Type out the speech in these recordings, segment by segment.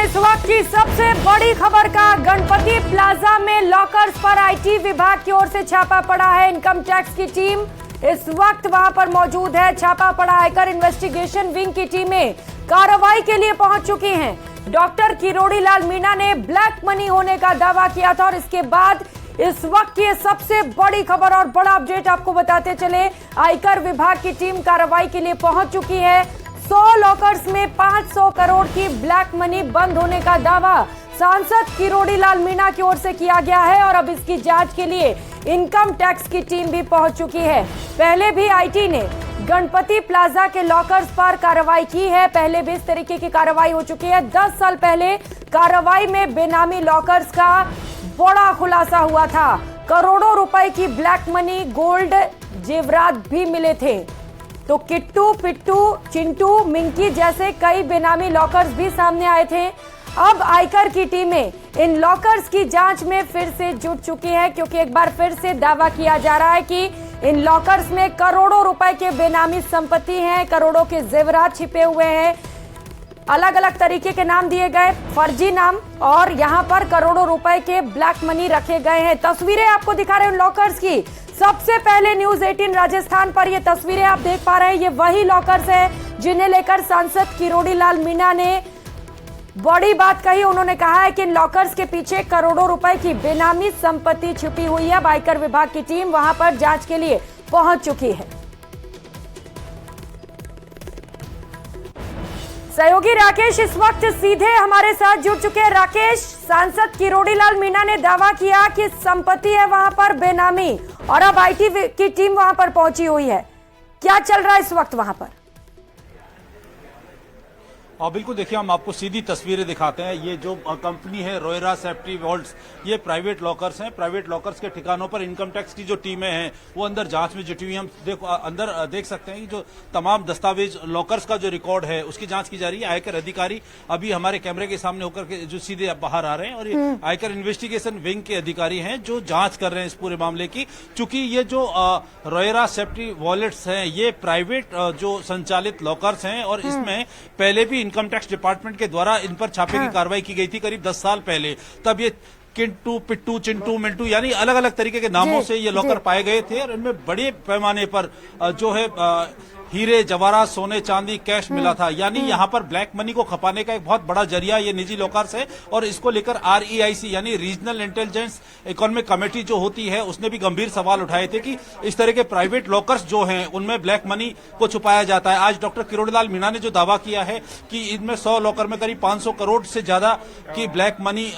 इस वक्त की सबसे बड़ी खबर का गणपति प्लाजा में लॉकर्स पर आईटी विभाग की ओर से छापा पड़ा है। इनकम टैक्स की टीम इस वक्त वहां पर मौजूद है। छापा पड़ा आयकर इन्वेस्टिगेशन विंग की टीमें कार्रवाई के लिए पहुंच चुकी हैं। डॉक्टर किरोड़ी लाल मीणा ने ब्लैक मनी होने का दावा किया था और इसके बाद इस वक्त की सबसे बड़ी खबर और बड़ा अपडेट आपको बताते चले। आयकर विभाग की टीम कार्रवाई के लिए पहुंच चुकी है। 100 लॉकर्स में 500 करोड़ की ब्लैक मनी बंद होने का दावा सांसद किरोड़ी लाल मीणा की ओर से किया गया है और अब इसकी जांच के लिए इनकम टैक्स की टीम भी पहुंच चुकी है। पहले भी आईटी ने गणपति प्लाजा के लॉकर्स पर कार्रवाई की है। पहले भी इस तरीके की कार्रवाई हो चुकी है। 10 साल पहले कार्रवाई में बेनामी लॉकर्स का बड़ा खुलासा हुआ था। करोड़ों रुपए की ब्लैक मनी, गोल्ड, जेवरात भी मिले थे। तो किट्टू, पिट्टू, चिंटू, मिंकी जैसे कई बेनामी लॉकर्स भी सामने आए थे। अब आयकर की टीमें इन लॉकर्स की जांच में फिर से जुट चुकी है, क्योंकि एक बार फिर से दावा किया जा रहा है कि इन लॉकर्स में करोड़ों रुपए के बेनामी संपत्ति हैं, करोड़ों के जेवरात छिपे हुए हैं। अलग अलग तरीके के नाम दिए गए, फर्जी नाम, और यहाँ पर करोड़ों रुपए के ब्लैक मनी रखे गए हैं। तस्वीरें आपको दिखा रहे हैं उन लॉकर्स की। सबसे पहले न्यूज 18 राजस्थान पर ये तस्वीरें आप देख पा रहे हैं। ये वही लॉकर्स हैं जिन्हें लेकर सांसद किरोड़ी लाल मीणा ने बड़ी बात कही। उन्होंने कहा है कि इन लॉकर्स के पीछे करोड़ों रुपए की बेनामी संपत्ति छिपी हुई है। आयकर विभाग की टीम वहां पर जांच के लिए पहुंच चुकी है। सहयोगी राकेश इस वक्त सीधे हमारे साथ जुड़ चुके हैं। राकेश, सांसद किरोड़ी लाल मीणा ने दावा किया कि संपत्ति है वहां पर बेनामी और अब आईटी की टीम वहां पर पहुंची हुई है। क्या चल रहा है इस वक्त वहां पर? बिल्कुल, देखिए हम आपको सीधी तस्वीरें दिखाते हैं। ये जो कंपनी है रोयरा सेफ्टी वॉल्ट्स, ये प्राइवेट लॉकर्स हैं। प्राइवेट लॉकर्स के ठिकानों पर इनकम टैक्स की जो टीमें हैं वो अंदर जांच में जुटी हुई हैं। हम अंदर देख सकते हैं कि जो तमाम दस्तावेज लॉकर्स का जो रिकॉर्ड है उसकी जांच की जा रही है। आयकर अधिकारी अभी हमारे कैमरे के सामने होकर के जो सीधे बाहर आ रहे हैं और ये आयकर इन्वेस्टिगेशन विंग के अधिकारी हैं जो जांच कर रहे हैं इस पूरे मामले की। चूंकि ये जो रोयरा सेफ्टी वॉलेट्स हैं ये प्राइवेट जो संचालित लॉकर्स हैं और इसमें पहले भी इनकम टैक्स डिपार्टमेंट के द्वारा इन पर छापे की कार्रवाई की गई थी करीब 10 साल पहले। तब ये किट्टू, पिट्टू, चिंटू, मिंटू यानी अलग अलग तरीके के नामों से ये लॉकर पाए गए थे और इनमें बड़े पैमाने पर जो है हीरे, जवाहरात, सोने, चांदी, कैश मिला था। यानी यहाँ पर ब्लैक मनी को खपाने का एक बहुत बड़ा जरिया ये निजी लॉकर्स है और इसको लेकर REIC यानी रीजनल इंटेलिजेंस इकोनॉमिक कमेटी जो होती है उसने भी गंभीर सवाल उठाए थे कि इस तरह के प्राइवेट लॉकर्स जो हैं उनमें ब्लैक मनी को छुपाया जाता है। आज डॉक्टर किरोड़ी लाल मीणा ने जो दावा किया है कि इनमें 100 लॉकर में करीब 500 करोड़ से ज्यादा की ब्लैक मनी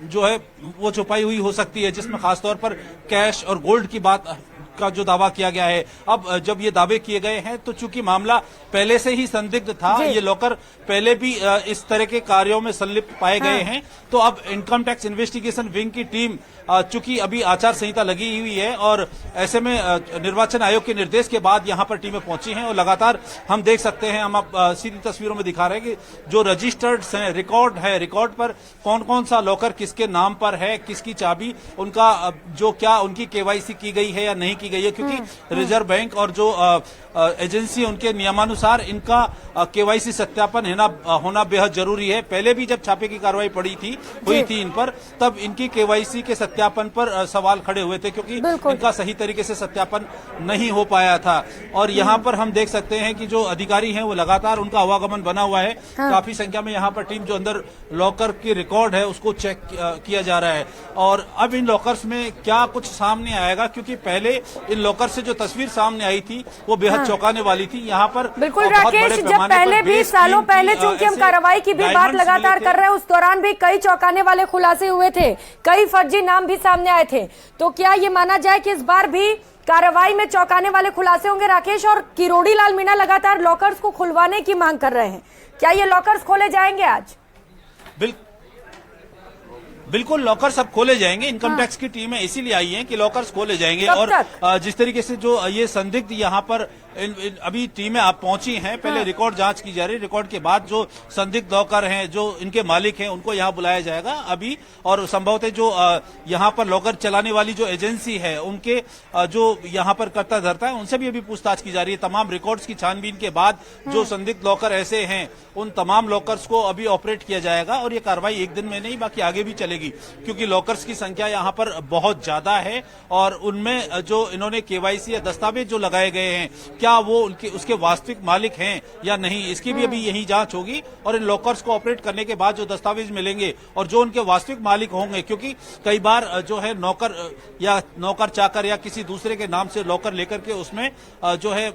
जो है वो छुपाई हुई हो सकती है, जिसमें खासतौर पर कैश और गोल्ड की बात का जो दावा किया गया है। अब जब ये दावे किए गए हैं तो चूंकि मामला पहले से ही संदिग्ध था, ये लॉकर पहले भी इस तरह के कार्यों में संलिप्त पाए गए हैं, तो अब इनकम टैक्स इन्वेस्टिगेशन विंग की टीम चूंकि अभी आचार संहिता लगी हुई है और ऐसे में निर्वाचन आयोग के निर्देश के बाद यहां पर टीमें पहुंची हैं और लगातार हम देख सकते हैं, हम आप सीधी तस्वीरों में दिखा रहे हैं कि जो रजिस्टर्ड हैं, रिकॉर्ड है, रिकॉर्ड पर कौन कौन सा लॉकर किसके नाम पर है, किसकी चाबी, उनका जो क्या उनकी KYC की गई है या नहीं की गई है, क्योंकि रिजर्व बैंक और जो एजेंसी उनके नियमानुसार इनका KYC सत्यापन होना बेहद जरूरी है। पहले भी जब छापे की कार्रवाई हुई थी इन पर, तब इनकी KYC के सत्यापन पर सवाल खड़े हुए थे क्योंकि इनका सही तरीके से सत्यापन नहीं हो पाया था। और यहाँ पर हम देख सकते हैं कि जो अधिकारी हैं वो लगातार उनका आवागमन बना हुआ है। काफी संख्या में यहाँ पर टीम जो अंदर लॉकर की रिकॉर्ड है उसको चेक किया जा रहा है और अब इन लॉकर्स में क्या कुछ सामने आएगा, क्योंकि पहले इन लॉकर से जो तस्वीर सामने आई थी वो बेहद चौंकाने वाली थी। यहाँ पर बिल्कुल राकेश, जब पहले भी सालों पहले चूंकि हम कार्रवाई की भी बात लगातार कर रहे हैं, उस दौरान भी कई चौंकाने वाले खुलासे हुए थे, कई फर्जी नाम भी सामने आए थे। तो क्या ये माना जाए कि इस बार भी कार्रवाई में चौंकाने वाले खुलासे होंगे राकेश? और किरोड़ी लाल मीणा लगातार लॉकर्स को खुलवाने की मांग कर रहे हैं, क्या ये लॉकर्स खोले जाएंगे आज? बिल्कुल लॉकर सब खोले जाएंगे। इनकम टैक्स की टीमें इसीलिए आई हैं कि लॉकर्स खोले जाएंगे और जिस तरीके से जो ये संदिग्ध यहाँ पर अभी टीमें आप पहुंची हैं, पहले रिकॉर्ड जांच की जा रही है। रिकॉर्ड के बाद जो संदिग्ध लॉकर हैं, जो इनके मालिक हैं, उनको यहां बुलाया जाएगा अभी, और संभवतः जो यहां पर लॉकर चलाने वाली जो एजेंसी है, उनके जो यहां पर कर्ता धर्ता है, उनसे भी अभी पूछताछ की जा रही है। तमाम रिकॉर्ड्स की छानबीन के बाद जो संदिग्ध लॉकर ऐसे हैं, उन तमाम लॉकर्स को अभी ऑपरेट किया जाएगा, और ये कार्रवाई एक दिन में नहीं, बाकी आगे भी चलेगी, क्योंकि लॉकर्स की संख्या यहां पर बहुत ज्यादा है, और उनमें जो इन्होंने केवाईसी या दस्तावेज जो लगाए गए हैं, क्या वो उसके वास्तविक मालिक हैं या नहीं, इसकी भी अभी यही जांच होगी। और इन लॉकर्स को ऑपरेट करने के बाद जो दस्तावेज मिलेंगे और जो उनके वास्तविक मालिक होंगे, क्योंकि कई बार जो है नौकर चाकर या किसी दूसरे के नाम से लॉकर लेकर के उसमें जो है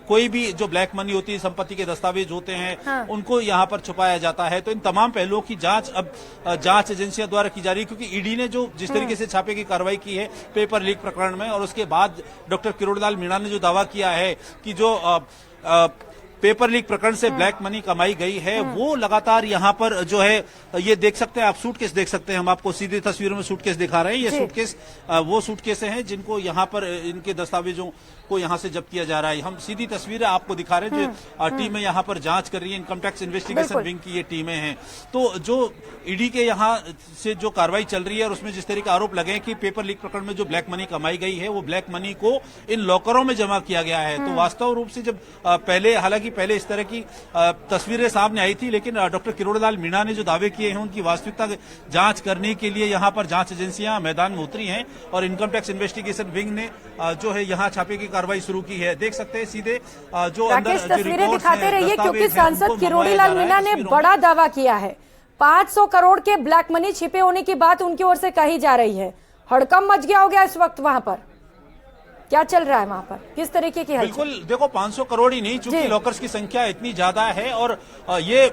कोई भी जो ब्लैक मनी होती है, संपत्ति के दस्तावेज होते हैं, उनको यहां पर छुपाया जाता है। तो इन तमाम पहलुओं की जांच अब जांच एजेंसियों द्वारा की जा रही है, क्योंकि ईडी ने जो जिस तरीके से छापे की कार्रवाई की है पेपर लीक प्रकरण में, और उसके बाद डॉक्टर किरोड़ीलाल मीणा ने जो दावा किया है कि जो पेपर लीक प्रकरण से ब्लैक मनी कमाई गई है, वो लगातार यहां पर जो है, ये देख सकते हैं आप, सूटकेस देख सकते हैं, हम आपको सीधी तस्वीरों में सूटकेस दिखा रहे हैं। ये सूटकेस वो सूटकेस हैं जिनको यहां पर इनके दस्तावेजों को यहां से जब्त किया जा रहा है। हम सीधी तस्वीरें आपको दिखा रहे हैं, जो टीमें यहां पर जांच कर रही है, इनकम टैक्स इन्वेस्टिगेशन विंग की ये टीमें हैं। तो जो ईडी के यहां से जो कार्रवाई चल रही है, और उसमें जिस तरह के आरोप लगे हैं कि पेपर लीक प्रकरण में जो ब्लैक मनी कमाई गई है, वो ब्लैक मनी को इन लॉकरों में जमा किया गया है। तो वास्तव रूप से जब पहले इस तरह की तस्वीरें सामने आई थी, लेकिन डॉक्टर किरोड़ीलाल मीणा ने जो दावे किए हैं, उनकी वास्तविकता जांच करने के लिए यहां पर जांच एजेंसियां मैदान में उतरी हैं, और इनकम टैक्स इन्वेस्टिगेशन विंग ने जो है यहां छापे की कार्रवाई शुरू की है। देख सकते हैं सीधे जो अंदर तस्वीरें दिखाते रहिए, क्योंकि सांसद किरोड़ीलाल मीणा ने बड़ा दावा किया है। 500 करोड़ के ब्लैक मनी छिपे होने की बात उनकी ओर से कही जा रही है। हड़कंप मच गया हो गया इस वक्त वहां पर। क्या चल रहा है वहां पर, किस तरीके की हलचल? बिल्कुल, देखो 500 करोड़ ही नहीं, चूंकि लॉकर्स की संख्या इतनी ज्यादा है, और ये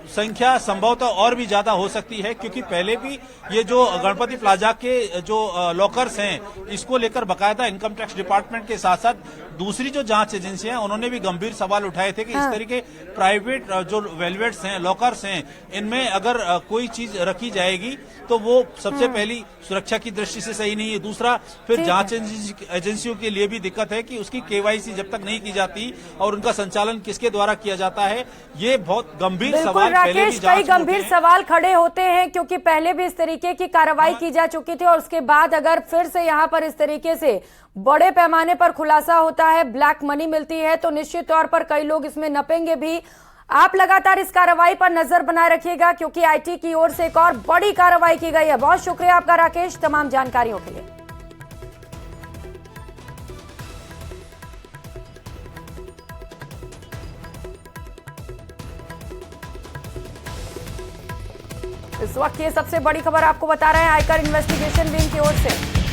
संख्या संभवतः और भी ज्यादा हो सकती है, क्योंकि पहले भी ये जो गणपति प्लाजा के जो लॉकर्स हैं, इसको लेकर बकायदा इनकम टैक्स डिपार्टमेंट के साथ साथ दूसरी जो जांच एजेंसियां, उन्होंने भी गंभीर सवाल उठाए थे कि इस तरीके प्राइवेट जो वेलवेट्स हैं, लॉकर्स हैं, इनमें अगर कोई चीज रखी जाएगी तो वो सबसे पहली सुरक्षा की दृष्टि से सही नहीं है। दूसरा, फिर जांच एजेंसियों के लिए भी दिक्कत है कि उसकी केवाईसी जब तक नहीं की जाती और उनका संचालन किसके द्वारा किया जाता है, ये बहुत गंभीर सवाल पहले भी कई गंभीर सवाल खड़े होते हैं, क्योंकि पहले भी इस तरीके की कार्रवाई की जा चुकी थी, और उसके बाद अगर फिर से यहाँ पर इस तरीके से बड़े पैमाने पर खुलासा होता है, ब्लैक मनी मिलती है, तो निश्चित तौर पर कई लोग इसमें नपेंगे भी। आप लगातार इस कार्रवाई पर नजर बनाए रखिएगा, क्योंकि आईटी की ओर से एक और बड़ी कार्रवाई की गई है। बहुत शुक्रिया आपका राकेश, तमाम जानकारियों के लिए। इस वक्त ये सबसे बड़ी खबर आपको बता रहे हैं आयकर इन्वेस्टिगेशन विंग की ओर से।